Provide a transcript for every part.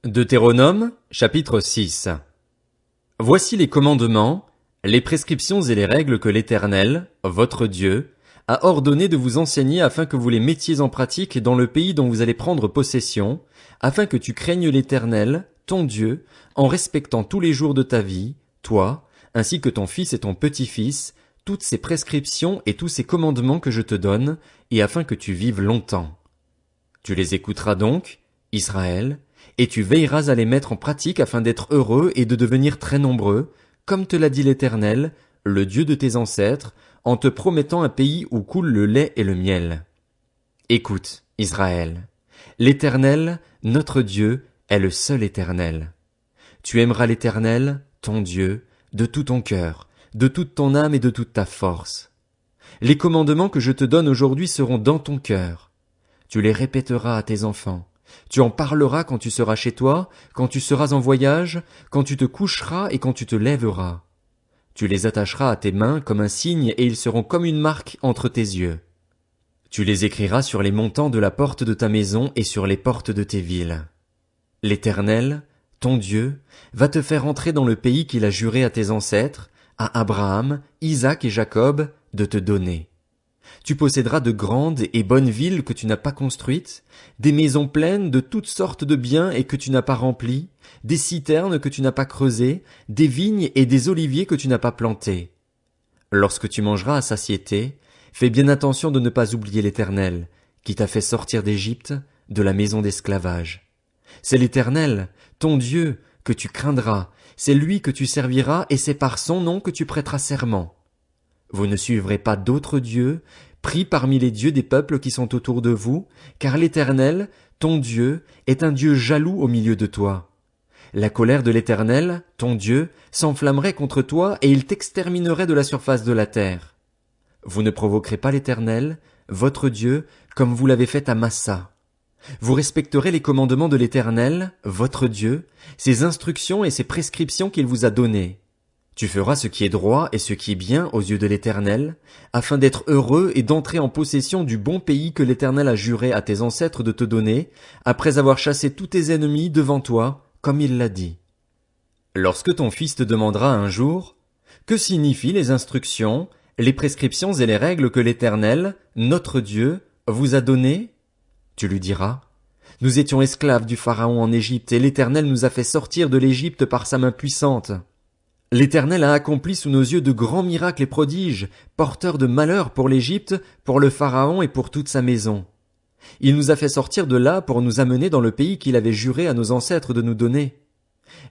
Deutéronome, chapitre 6. Voici les commandements, les prescriptions et les règles que l'Éternel, votre Dieu, a ordonné de vous enseigner afin que vous les mettiez en pratique dans le pays dont vous allez prendre possession, afin que tu craignes l'Éternel, ton Dieu, en respectant tous les jours de ta vie, toi, ainsi que ton fils et ton petit-fils, toutes ces prescriptions et tous ces commandements que je te donne, et afin que tu vives longtemps. Tu les écouteras donc, Israël, et tu veilleras à les mettre en pratique afin d'être heureux et de devenir très nombreux, comme te l'a dit l'Éternel, le Dieu de tes ancêtres, en te promettant un pays où coule le lait et le miel. Écoute, Israël, l'Éternel, notre Dieu, est le seul Éternel. Tu aimeras l'Éternel, ton Dieu, de tout ton cœur, de toute ton âme et de toute ta force. Les commandements que je te donne aujourd'hui seront dans ton cœur. Tu les répéteras à tes enfants. Tu en parleras quand tu seras chez toi, quand tu seras en voyage, quand tu te coucheras et quand tu te lèveras. Tu les attacheras à tes mains comme un signe et ils seront comme une marque entre tes yeux. Tu les écriras sur les montants de la porte de ta maison et sur les portes de tes villes. L'Éternel, ton Dieu, va te faire entrer dans le pays qu'il a juré à tes ancêtres, à Abraham, Isaac et Jacob, de te donner. Tu posséderas de grandes et bonnes villes que tu n'as pas construites, des maisons pleines de toutes sortes de biens et que tu n'as pas remplies, des citernes que tu n'as pas creusées, des vignes et des oliviers que tu n'as pas plantés. Lorsque tu mangeras à satiété, fais bien attention de ne pas oublier l'Éternel, qui t'a fait sortir d'Égypte, de la maison d'esclavage. C'est l'Éternel, ton Dieu, que tu craindras, c'est lui que tu serviras et c'est par son nom que tu prêteras serment. Vous ne suivrez pas d'autres dieux, pris parmi les dieux des peuples qui sont autour de vous, car l'Éternel, ton Dieu, est un Dieu jaloux au milieu de toi. La colère de l'Éternel, ton Dieu, s'enflammerait contre toi et il t'exterminerait de la surface de la terre. Vous ne provoquerez pas l'Éternel, votre Dieu, comme vous l'avez fait à Massa. Vous respecterez les commandements de l'Éternel, votre Dieu, ses instructions et ses prescriptions qu'il vous a données. Tu feras ce qui est droit et ce qui est bien aux yeux de l'Éternel, afin d'être heureux et d'entrer en possession du bon pays que l'Éternel a juré à tes ancêtres de te donner, après avoir chassé tous tes ennemis devant toi, comme il l'a dit. Lorsque ton fils te demandera un jour, que signifient les instructions, les prescriptions et les règles que l'Éternel, notre Dieu, vous a données? Tu lui diras, nous étions esclaves du Pharaon en Égypte et l'Éternel nous a fait sortir de l'Égypte par sa main puissante. L'Éternel a accompli sous nos yeux de grands miracles et prodiges, porteurs de malheur pour l'Égypte, pour le Pharaon et pour toute sa maison. Il nous a fait sortir de là pour nous amener dans le pays qu'il avait juré à nos ancêtres de nous donner.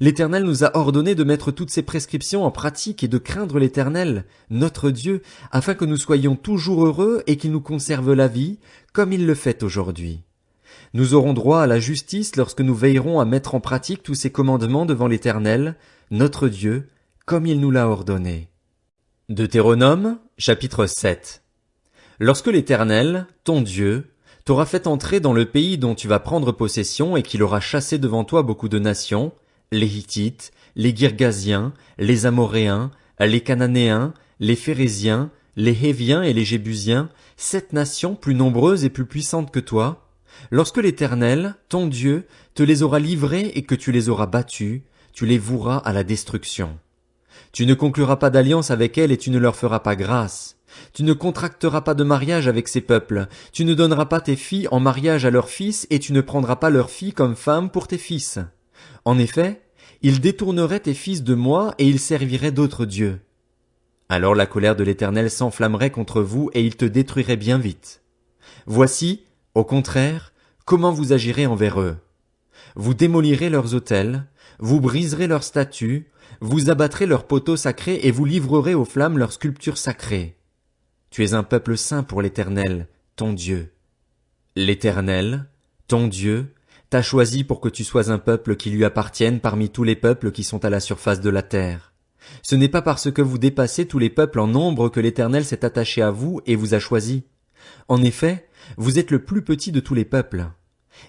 L'Éternel nous a ordonné de mettre toutes ces prescriptions en pratique et de craindre l'Éternel, notre Dieu, afin que nous soyons toujours heureux et qu'il nous conserve la vie, comme il le fait aujourd'hui. Nous aurons droit à la justice lorsque nous veillerons à mettre en pratique tous ces commandements devant l'Éternel, notre Dieu, comme il nous l'a ordonné. Deutéronome, chapitre 7. Lorsque l'Éternel, ton Dieu, t'aura fait entrer dans le pays dont tu vas prendre possession et qu'il aura chassé devant toi beaucoup de nations, les Hittites, les Girgasiens, les Amoréens, les Cananéens, les Phéréziens, les Héviens et les Jébusiens, 7 nations plus nombreuses et plus puissantes que toi, lorsque l'Éternel, ton Dieu, te les aura livrées et que tu les auras battus, tu les voueras à la destruction. Tu ne concluras pas d'alliance avec elles et tu ne leur feras pas grâce. Tu ne contracteras pas de mariage avec ces peuples. Tu ne donneras pas tes filles en mariage à leurs fils et tu ne prendras pas leurs filles comme femmes pour tes fils. En effet, ils détourneraient tes fils de moi et ils serviraient d'autres dieux. Alors la colère de l'Éternel s'enflammerait contre vous et il te détruirait bien vite. Voici, au contraire, comment vous agirez envers eux. Vous démolirez leurs autels, vous briserez leurs statues, vous abattrez leurs poteaux sacrés et vous livrerez aux flammes leurs sculptures sacrées. Tu es un peuple saint pour l'Éternel, ton Dieu. L'Éternel, ton Dieu, t'a choisi pour que tu sois un peuple qui lui appartienne parmi tous les peuples qui sont à la surface de la terre. Ce n'est pas parce que vous dépassez tous les peuples en nombre que l'Éternel s'est attaché à vous et vous a choisi. En effet, vous êtes le plus petit de tous les peuples.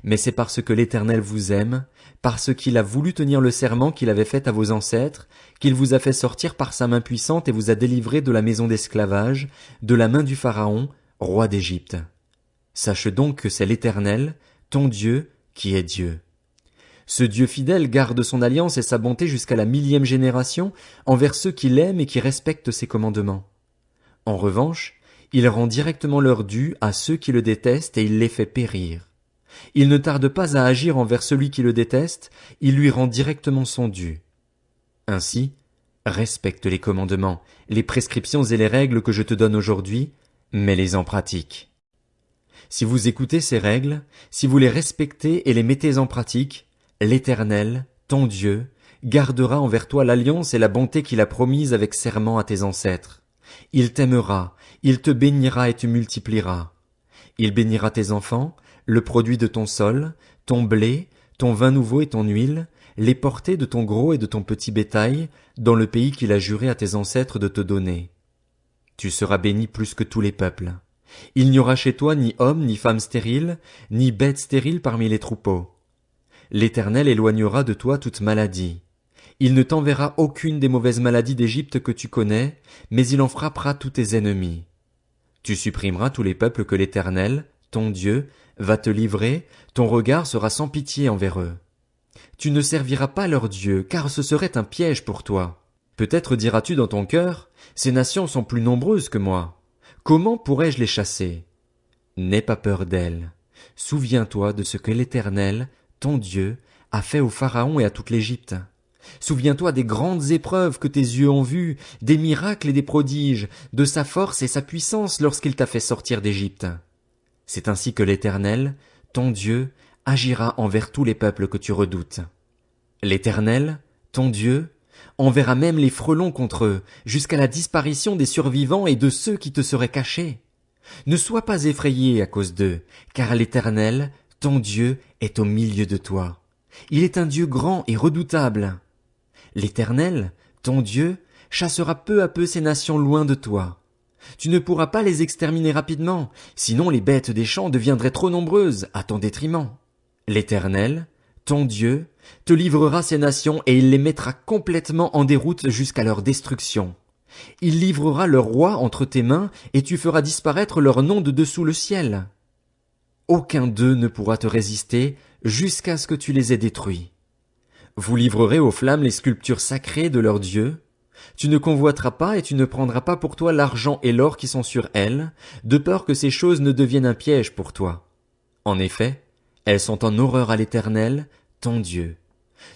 Mais c'est parce que l'Éternel vous aime, parce qu'il a voulu tenir le serment qu'il avait fait à vos ancêtres, qu'il vous a fait sortir par sa main puissante et vous a délivré de la maison d'esclavage, de la main du Pharaon, roi d'Égypte. Sache donc que c'est l'Éternel, ton Dieu, qui est Dieu. Ce Dieu fidèle garde son alliance et sa bonté jusqu'à la 1000e génération envers ceux qui l'aiment et qui respectent ses commandements. En revanche, il rend directement leur dû à ceux qui le détestent et il les fait périr. Il ne tarde pas à agir envers celui qui le déteste, il lui rend directement son dû. Ainsi, respecte les commandements, les prescriptions et les règles que je te donne aujourd'hui, mets-les en pratique. Si vous écoutez ces règles, si vous les respectez et les mettez en pratique, l'Éternel, ton Dieu, gardera envers toi l'alliance et la bonté qu'il a promise avec serment à tes ancêtres. Il t'aimera, il te bénira et te multipliera. Il bénira tes enfants, le produit de ton sol, ton blé, ton vin nouveau et ton huile, les portées de ton gros et de ton petit bétail, dans le pays qu'il a juré à tes ancêtres de te donner. Tu seras béni plus que tous les peuples. Il n'y aura chez toi ni homme ni femme stérile, ni bête stérile parmi les troupeaux. L'Éternel éloignera de toi toute maladie. Il ne t'enverra aucune des mauvaises maladies d'Égypte que tu connais, mais il en frappera tous tes ennemis. Tu supprimeras tous les peuples que l'Éternel, ton Dieu, va te livrer, ton regard sera sans pitié envers eux. Tu ne serviras pas leur Dieu, car ce serait un piège pour toi. Peut-être diras-tu dans ton cœur, ces nations sont plus nombreuses que moi. Comment pourrais-je les chasser? N'aie pas peur d'elles. Souviens-toi de ce que l'Éternel, ton Dieu, a fait au Pharaon et à toute l'Égypte. Souviens-toi des grandes épreuves que tes yeux ont vues, des miracles et des prodiges, de sa force et sa puissance lorsqu'il t'a fait sortir d'Égypte. C'est ainsi que l'Éternel, ton Dieu, agira envers tous les peuples que tu redoutes. L'Éternel, ton Dieu, enverra même les frelons contre eux, jusqu'à la disparition des survivants et de ceux qui te seraient cachés. Ne sois pas effrayé à cause d'eux, car l'Éternel, ton Dieu, est au milieu de toi. Il est un Dieu grand et redoutable. L'Éternel, ton Dieu, chassera peu à peu ces nations loin de toi. Tu ne pourras pas les exterminer rapidement, sinon les bêtes des champs deviendraient trop nombreuses à ton détriment. L'Éternel, ton Dieu, te livrera ces nations et il les mettra complètement en déroute jusqu'à leur destruction. Il livrera leurs rois entre tes mains et tu feras disparaître leur nom de dessous le ciel. Aucun d'eux ne pourra te résister jusqu'à ce que tu les aies détruits. Vous livrerez aux flammes les sculptures sacrées de leur Dieu. Tu ne convoiteras pas et tu ne prendras pas pour toi l'argent et l'or qui sont sur elles, de peur que ces choses ne deviennent un piège pour toi. En effet, elles sont en horreur à l'Éternel, ton Dieu.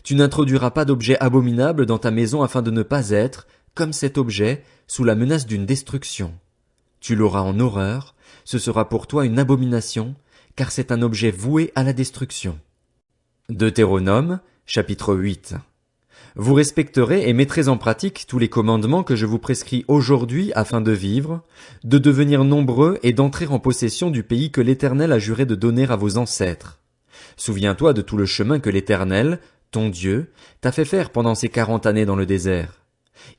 Tu n'introduiras pas d'objet abominable dans ta maison afin de ne pas être, comme cet objet, sous la menace d'une destruction. Tu l'auras en horreur, ce sera pour toi une abomination, car c'est un objet voué à la destruction. Deutéronome, chapitre 8. Vous respecterez et mettrez en pratique tous les commandements que je vous prescris aujourd'hui afin de vivre, de devenir nombreux et d'entrer en possession du pays que l'Éternel a juré de donner à vos ancêtres. Souviens-toi de tout le chemin que l'Éternel, ton Dieu, t'a fait faire pendant ces 40 années dans le désert.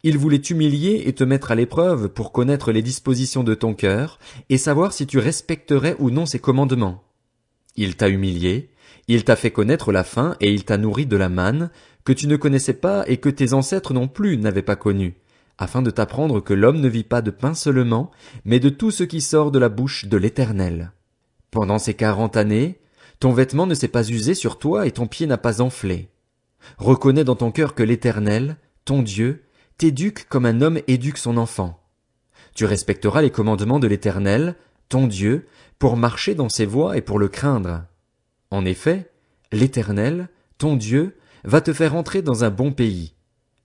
Il voulait t'humilier et te mettre à l'épreuve pour connaître les dispositions de ton cœur et savoir si tu respecterais ou non ses commandements. Il t'a humilié, il t'a fait connaître la faim et il t'a nourri de la manne, que tu ne connaissais pas et que tes ancêtres non plus n'avaient pas connu, afin de t'apprendre que l'homme ne vit pas de pain seulement, mais de tout ce qui sort de la bouche de l'Éternel. Pendant ces 40 années, ton vêtement ne s'est pas usé sur toi et ton pied n'a pas enflé. Reconnais dans ton cœur que l'Éternel, ton Dieu, t'éduque comme un homme éduque son enfant. Tu respecteras les commandements de l'Éternel, ton Dieu, pour marcher dans ses voies et pour le craindre. En effet, l'Éternel, ton Dieu, va te faire entrer dans un bon pays.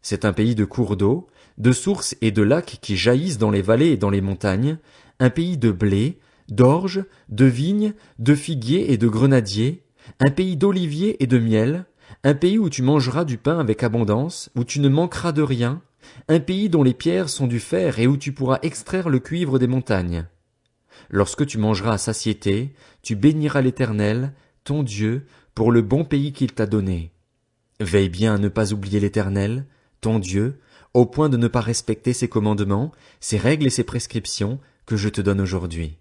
C'est un pays de cours d'eau, de sources et de lacs qui jaillissent dans les vallées et dans les montagnes, un pays de blé, d'orge, de vignes, de figuiers et de grenadiers, un pays d'oliviers et de miel, un pays où tu mangeras du pain avec abondance, où tu ne manqueras de rien, un pays dont les pierres sont du fer et où tu pourras extraire le cuivre des montagnes. Lorsque tu mangeras à satiété, tu béniras l'Éternel, ton Dieu, pour le bon pays qu'il t'a donné. Veille bien à ne pas oublier l'Éternel, ton Dieu, au point de ne pas respecter ses commandements, ses règles et ses prescriptions que je te donne aujourd'hui.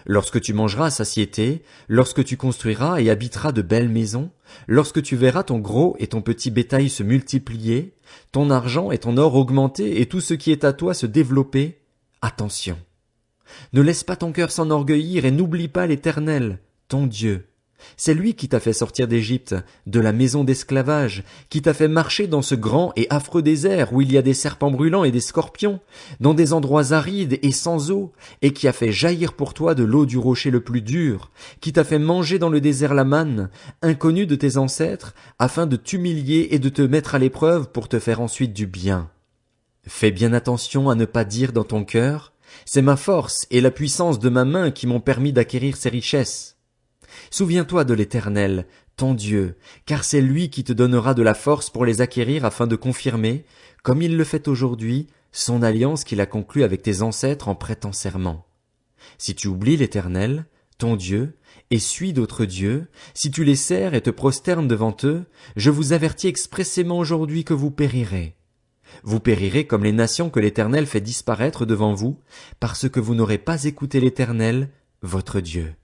Lorsque tu mangeras à satiété, lorsque tu construiras et habiteras de belles maisons, lorsque tu verras ton gros et ton petit bétail se multiplier, ton argent et ton or augmenter et tout ce qui est à toi se développer, attention. Ne laisse pas ton cœur s'enorgueillir et n'oublie pas l'Éternel, ton Dieu. C'est lui qui t'a fait sortir d'Égypte, de la maison d'esclavage, qui t'a fait marcher dans ce grand et affreux désert où il y a des serpents brûlants et des scorpions, dans des endroits arides et sans eau, et qui a fait jaillir pour toi de l'eau du rocher le plus dur, qui t'a fait manger dans le désert la manne, inconnue de tes ancêtres, afin de t'humilier et de te mettre à l'épreuve pour te faire ensuite du bien. Fais bien attention à ne pas dire dans ton cœur, c'est ma force et la puissance de ma main qui m'ont permis d'acquérir ces richesses. Souviens-toi de l'Éternel, ton Dieu, car c'est lui qui te donnera de la force pour les acquérir afin de confirmer, comme il le fait aujourd'hui, son alliance qu'il a conclue avec tes ancêtres en prêtant serment. Si tu oublies l'Éternel, ton Dieu, et suis d'autres dieux, si tu les sers et te prosternes devant eux, je vous avertis expressément aujourd'hui que vous périrez. Vous périrez comme les nations que l'Éternel fait disparaître devant vous, parce que vous n'aurez pas écouté l'Éternel, votre Dieu.